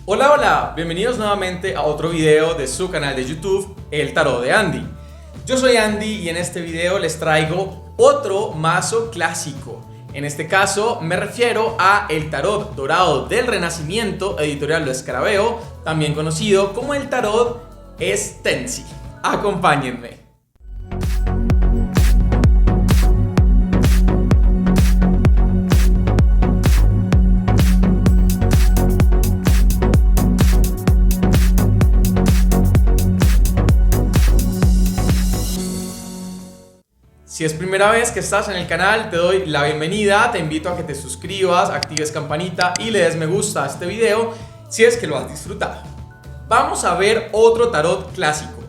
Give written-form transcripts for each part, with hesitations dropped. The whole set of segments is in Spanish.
Hola, hola, bienvenidos nuevamente a otro video de su canal de YouTube, El Tarot de Andy. Yo soy Andy y en este video les traigo otro mazo clásico. En este caso me refiero a el Tarot Dorado del Renacimiento, editorial Lo Escarabeo, también conocido como el Tarot Estensi. Acompáñenme. Si es primera vez que estás en el canal, te doy la bienvenida, te invito a que te suscribas, actives campanita y le des me gusta a este video si es que lo has disfrutado. Vamos a ver otro tarot clásico.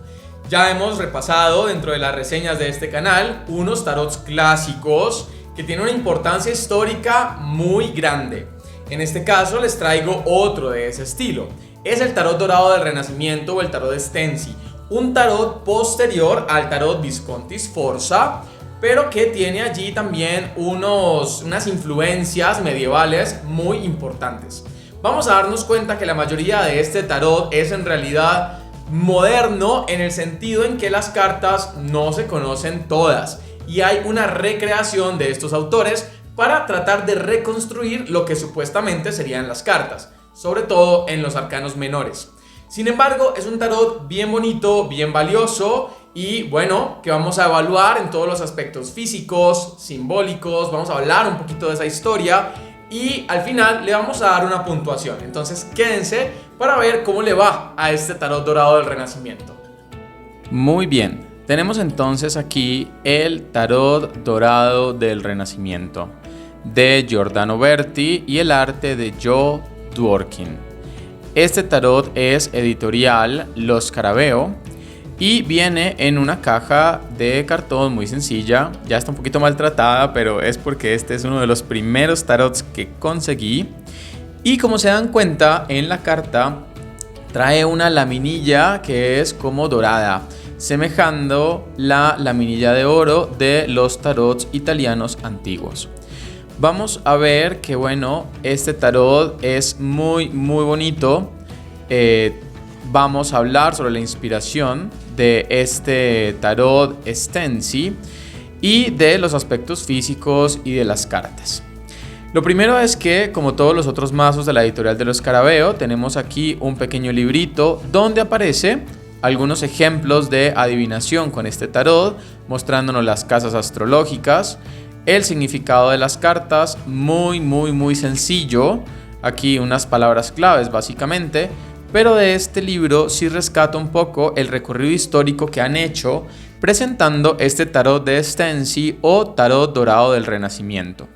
Ya hemos repasado dentro de las reseñas de este canal unos tarots clásicos que tienen una importancia histórica muy grande. En este caso les traigo otro de ese estilo. Es el Tarot Dorado del Renacimiento o el Tarot Estensi, un tarot posterior al Tarot Visconti Sforza, pero que tiene allí también unas influencias medievales muy importantes. Vamos a darnos cuenta que la mayoría de este tarot es en realidad moderno, en el sentido en que las cartas no se conocen todas y hay una recreación de estos autores para tratar de reconstruir lo que supuestamente serían las cartas, sobre todo en los arcanos menores. Sin embargo, es un tarot bien bonito, bien valioso y bueno, que vamos a evaluar en todos los aspectos físicos, simbólicos. Vamos a hablar un poquito de esa historia y al final le vamos a dar una puntuación. Entonces quédense para ver cómo le va a este Tarot Dorado del Renacimiento. Muy bien, tenemos entonces aquí el Tarot Dorado del Renacimiento de Giordano Berti y el arte de Joe Dworkin. Este tarot es editorial Lo Escarabeo y viene en una caja de cartón muy sencilla. Ya está un poquito maltratada, pero es porque este es uno de los primeros tarots que conseguí. Y como se dan cuenta, en la carta trae una laminilla que es como dorada, semejando la laminilla de oro de los tarots italianos antiguos. Vamos a ver que bueno, este tarot es muy bonito. Vamos a hablar sobre la inspiración de este tarot Estensi y de los aspectos físicos y de las cartas. Lo primero es que, como todos los otros mazos de la editorial de Lo Escarabeo, tenemos aquí un pequeño librito donde aparece algunos ejemplos de adivinación con este tarot, mostrándonos las casas astrológicas, el significado de las cartas, muy sencillo. Aquí unas palabras claves básicamente, pero de este libro sí rescato un poco el recorrido histórico que han hecho presentando este tarot de Estensi o Tarot Dorado del Renacimiento.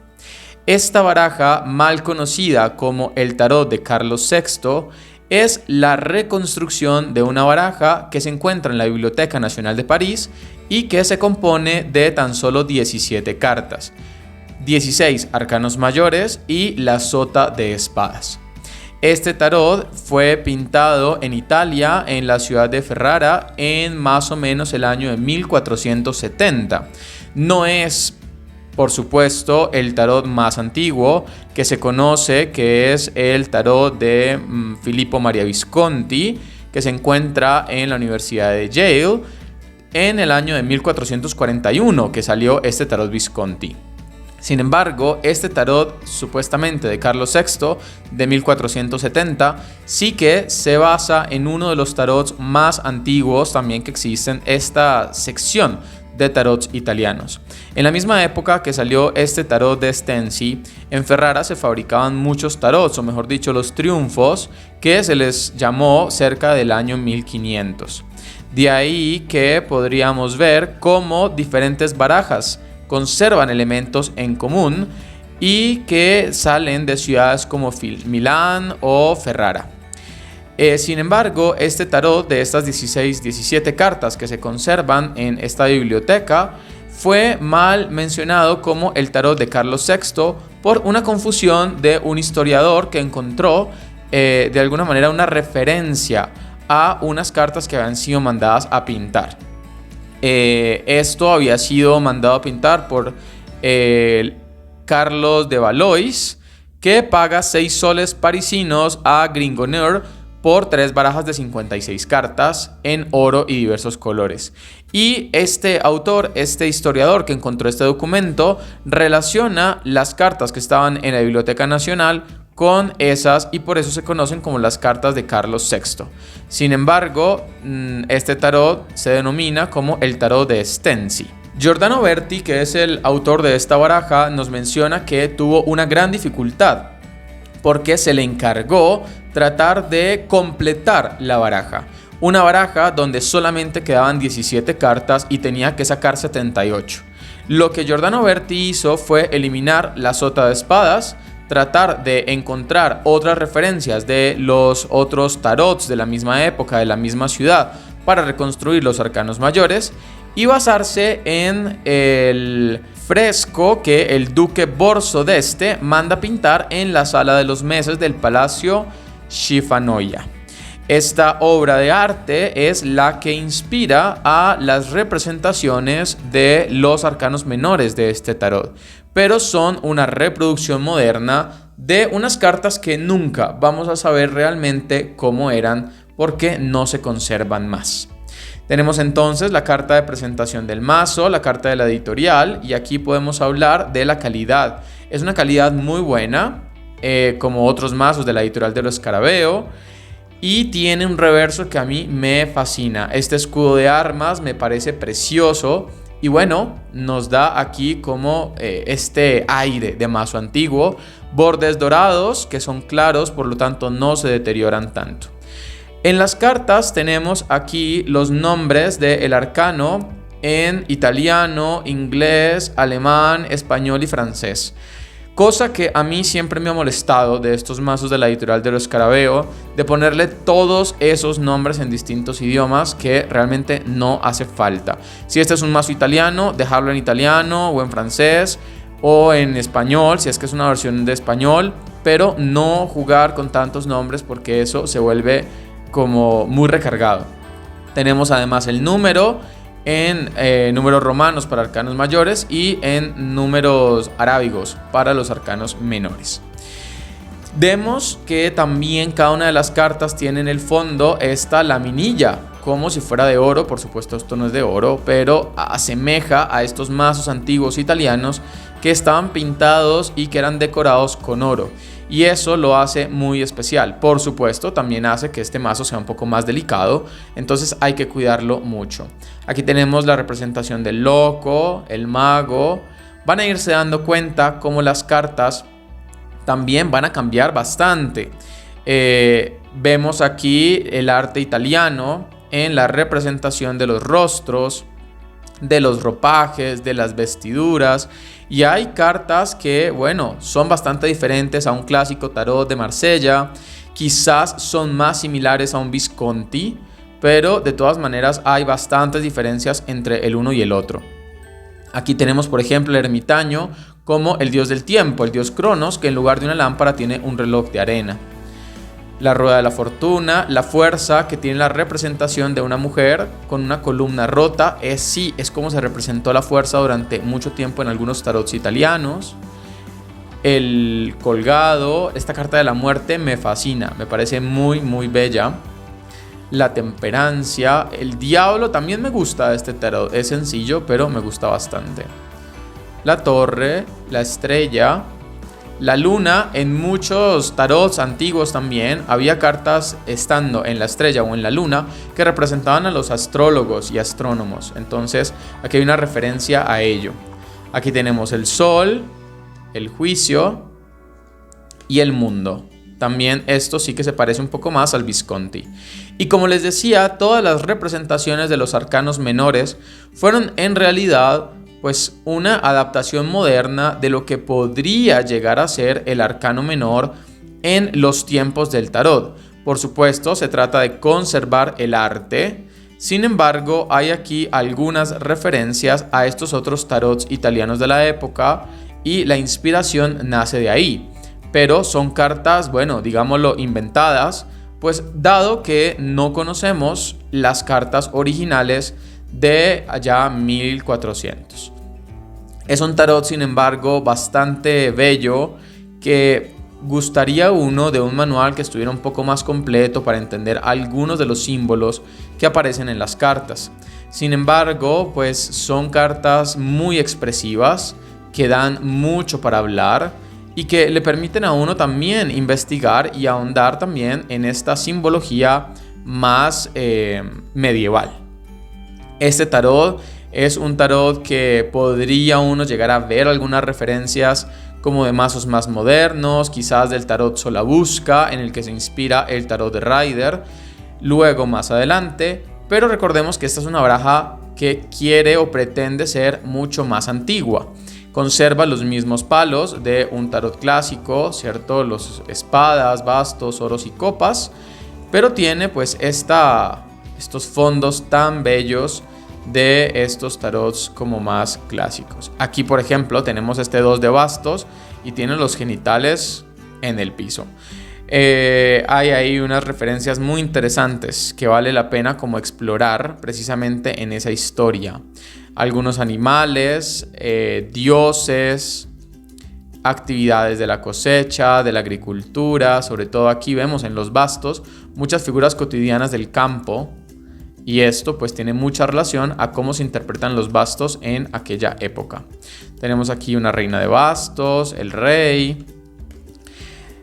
Esta baraja, mal conocida como el tarot de Carlos VI, es la reconstrucción de una baraja que se encuentra en la Biblioteca Nacional de París y que se compone de tan solo 17 cartas, 16 arcanos mayores y la sota de espadas. Este tarot fue pintado en Italia, en la ciudad de Ferrara, en más o menos el año de 1470. No es, por supuesto, el tarot más antiguo que se conoce, que es el tarot de Filippo Maria Visconti, que se encuentra en la Universidad de Yale en el año de 1441, que salió este tarot Visconti. Sin embargo, este tarot supuestamente de Carlos VI de 1470 sí que se basa en uno de los tarots más antiguos también que existen, esta sección de tarots italianos. En la misma época que salió este tarot de Estensi, en Ferrara se fabricaban muchos tarots, o mejor dicho, los triunfos, que se les llamó cerca del año 1500. De ahí que podríamos ver cómo diferentes barajas conservan elementos en común y que salen de ciudades como Milán o Ferrara. Sin embargo, este tarot de estas 17 cartas que se conservan en esta biblioteca fue mal mencionado como el tarot de Carlos VI por una confusión de un historiador que encontró de alguna manera una referencia a unas cartas que habían sido mandadas a pintar. Esto había sido mandado a pintar por Carlos de Valois, que paga 6 soles parisinos a Gringoneur por 3 barajas de 56 cartas en oro y diversos colores. Y este autor, este historiador que encontró este documento, relaciona las cartas que estaban en la Biblioteca Nacional con esas, y por eso se conocen como las cartas de Carlos VI. Sin embargo, este tarot se denomina como el tarot de Stensi. Giordano Berti, que es el autor de esta baraja, nos menciona que tuvo una gran dificultad porque se le encargó tratar de completar la baraja. Una baraja donde solamente quedaban 17 cartas y tenía que sacar 78. Lo que Giordano Berti hizo fue eliminar la sota de espadas, tratar de encontrar otras referencias de los otros tarots de la misma época, de la misma ciudad, para reconstruir los arcanos mayores y basarse en el fresco que el duque Borso d'Este manda pintar en la sala de los meses del Palacio Schifanoia. Esta obra de arte es la que inspira a las representaciones de los arcanos menores de este tarot, pero son una reproducción moderna de unas cartas que nunca vamos a saber realmente cómo eran porque no se conservan más. Tenemos entonces la carta de presentación del mazo, la carta de la editorial, y aquí podemos hablar de la calidad. Es una calidad muy buena, como otros mazos de la editorial de los Scarabeo, y tiene un reverso que a mí me fascina. Este escudo de armas me parece precioso y bueno, nos da aquí como este aire de mazo antiguo, bordes dorados que son claros, por lo tanto no se deterioran tanto. En las cartas tenemos aquí los nombres del arcano en italiano, inglés, alemán, español y francés. Cosa que a mí siempre me ha molestado de estos mazos de la editorial de los Scarabeo, de ponerle todos esos nombres en distintos idiomas que realmente no hace falta. Si este es un mazo italiano, dejarlo en italiano o en francés o en español, si es que es una versión de español, pero no jugar con tantos nombres porque eso se vuelve como muy recargado. Tenemos además el número en números romanos para arcanos mayores y en números arábigos para los arcanos menores. Vemos que también cada una de las cartas tiene en el fondo esta laminilla, como si fuera de oro. Por supuesto esto no es de oro, pero asemeja a estos mazos antiguos italianos que estaban pintados y que eran decorados con oro. Y eso lo hace muy especial. Por supuesto, también hace que este mazo sea un poco más delicado, entonces hay que cuidarlo mucho. Aquí tenemos la representación del loco, el mago. Van a irse dando cuenta cómo las cartas también van a cambiar bastante. Vemos aquí el arte italiano en la representación de los rostros, de los ropajes, de las vestiduras, y hay cartas que, bueno, son bastante diferentes a un clásico tarot de Marsella, quizás son más similares a un Visconti, pero de todas maneras hay bastantes diferencias entre el uno y el otro. Aquí tenemos, por ejemplo, el ermitaño como el dios del tiempo, el dios Cronos, que en lugar de una lámpara tiene un reloj de arena. La rueda de la fortuna, la fuerza, que tiene la representación de una mujer con una columna rota. Es como se representó la fuerza durante mucho tiempo en algunos tarots italianos. El colgado, esta carta de la muerte me fascina, me parece muy muy bella. La temperancia, el diablo también me gusta este tarot, es sencillo pero me gusta bastante. La torre, la estrella. La luna, en muchos tarots antiguos también había cartas estando en la estrella o en la luna que representaban a los astrólogos y astrónomos. Entonces aquí hay una referencia a ello. Aquí tenemos el sol, el juicio y el mundo. También esto sí que se parece un poco más al Visconti. Y como les decía, todas las representaciones de los arcanos menores fueron en realidad pues una adaptación moderna de lo que podría llegar a ser el arcano menor en los tiempos del tarot. Por supuesto, se trata de conservar el arte. Sin embargo, hay aquí algunas referencias a estos otros tarots italianos de la época y la inspiración nace de ahí. Pero son cartas, bueno, digámoslo, inventadas, pues dado que no conocemos las cartas originales de allá 1400. Es un tarot, sin embargo, bastante bello, que gustaría uno de un manual que estuviera un poco más completo para entender algunos de los símbolos que aparecen en las cartas. Sin embargo, pues son cartas muy expresivas que dan mucho para hablar y que le permiten a uno también investigar y ahondar también en esta simbología más medieval. Este tarot es un tarot que podría uno llegar a ver algunas referencias como de mazos más modernos, quizás del tarot Solabusca, en el que se inspira el tarot de Rider, luego más adelante, pero recordemos que esta es una baraja que quiere o pretende ser mucho más antigua. Conserva los mismos palos de un tarot clásico, ¿cierto? Los espadas, bastos, oros y copas, pero tiene pues estos fondos tan bellos de estos tarots como más clásicos. Aquí, por ejemplo, tenemos este 2 de bastos y tiene los genitales en el piso. Hay ahí unas referencias muy interesantes que vale la pena como explorar precisamente en esa historia. Algunos animales, dioses, actividades de la cosecha, de la agricultura. Sobre todo aquí vemos en los bastos muchas figuras cotidianas del campo, y esto pues tiene mucha relación a cómo se interpretan los bastos en aquella época. Tenemos aquí una reina de bastos, el rey.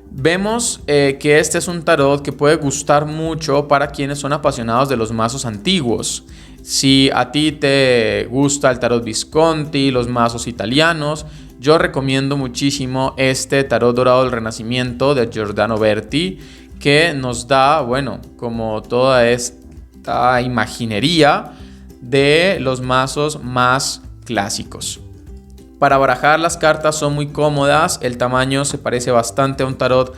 Vemos que este es un tarot que puede gustar mucho para quienes son apasionados de los mazos antiguos. Si a ti te gusta el tarot Visconti, los mazos italianos, yo recomiendo muchísimo este tarot dorado del Renacimiento de Giordano Berti, que nos da, bueno, como toda esta imaginería de los mazos más clásicos. Para barajar las cartas son muy cómodas, el tamaño se parece bastante a un tarot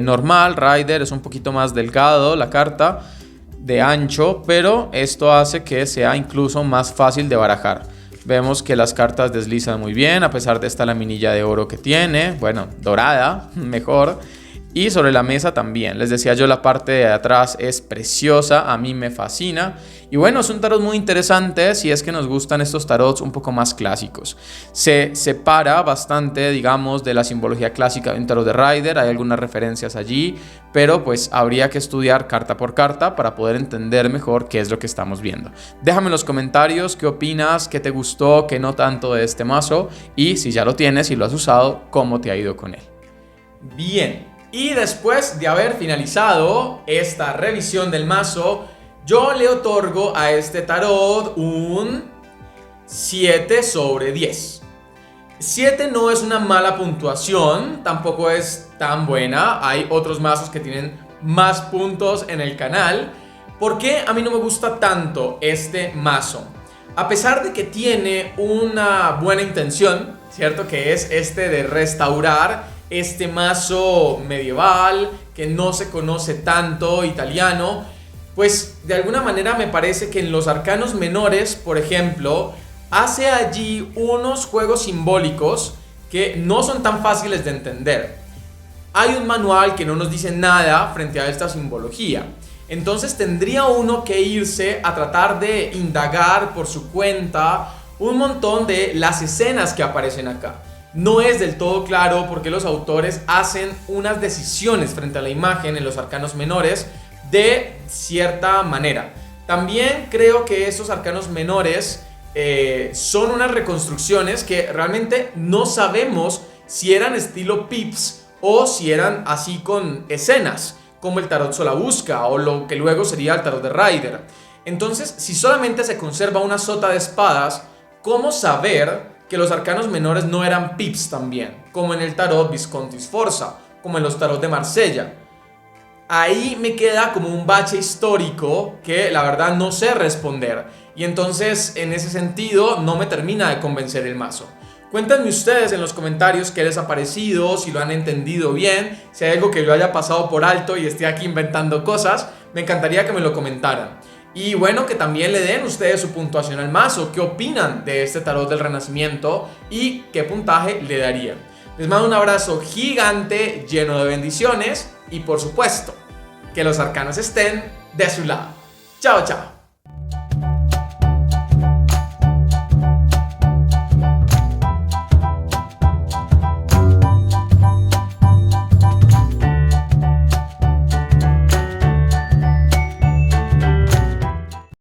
normal. Rider es un poquito más delgado la carta de ancho, pero esto hace que sea incluso más fácil de barajar. Vemos que las cartas deslizan muy bien a pesar de esta laminilla de oro que tiene, bueno, dorada, mejor. Y sobre la mesa también, les decía yo, la parte de atrás es preciosa, a mí me fascina. Y bueno, es un tarot muy interesante si es que nos gustan estos tarots un poco más clásicos. Se separa bastante, digamos, de la simbología clásica de un tarot de Rider, hay algunas referencias allí, pero pues habría que estudiar carta por carta para poder entender mejor qué es lo que estamos viendo. Déjame en los comentarios qué opinas, qué te gustó, qué no tanto de este mazo, y si ya lo tienes y lo has usado, cómo te ha ido con él. Bien. Y después de haber finalizado esta revisión del mazo, yo le otorgo a este tarot un 7 sobre 10. 7 no es una mala puntuación, tampoco es tan buena. Hay otros mazos que tienen más puntos en el canal. ¿Por qué a mí no me gusta tanto este mazo? A pesar de que tiene una buena intención, ¿cierto? Que es este de restaurar este mazo medieval que no se conoce tanto, italiano, pues de alguna manera me parece que en los arcanos menores, por ejemplo, hace allí unos juegos simbólicos que no son tan fáciles de entender. Hay un manual que no nos dice nada frente a esta simbología. Entonces tendría uno que irse a tratar de indagar por su cuenta un montón de las escenas que aparecen acá. No es del todo claro por qué los autores hacen unas decisiones frente a la imagen en los arcanos menores de cierta manera. También creo que esos arcanos menores son unas reconstrucciones que realmente no sabemos si eran estilo Pips o si eran así con escenas, como el tarot Solabusca o lo que luego sería el tarot de Rider. Entonces, si solamente se conserva una sota de espadas, ¿cómo saber que los arcanos menores no eran Pips también? Como en el tarot Visconti Sforza, como en los tarot de Marsella. Ahí me queda como un bache histórico que la verdad no sé responder. Y entonces, en ese sentido, no me termina de convencer el mazo. Cuéntenme ustedes en los comentarios qué les ha parecido, si lo han entendido bien, si hay algo que yo haya pasado por alto y esté aquí inventando cosas, me encantaría que me lo comentaran. Y bueno, que también le den ustedes su puntuación al mazo, qué opinan de este tarot del Renacimiento y qué puntaje le darían. Les mando un abrazo gigante, lleno de bendiciones y por supuesto, que los arcanos estén de su lado. Chao, chao.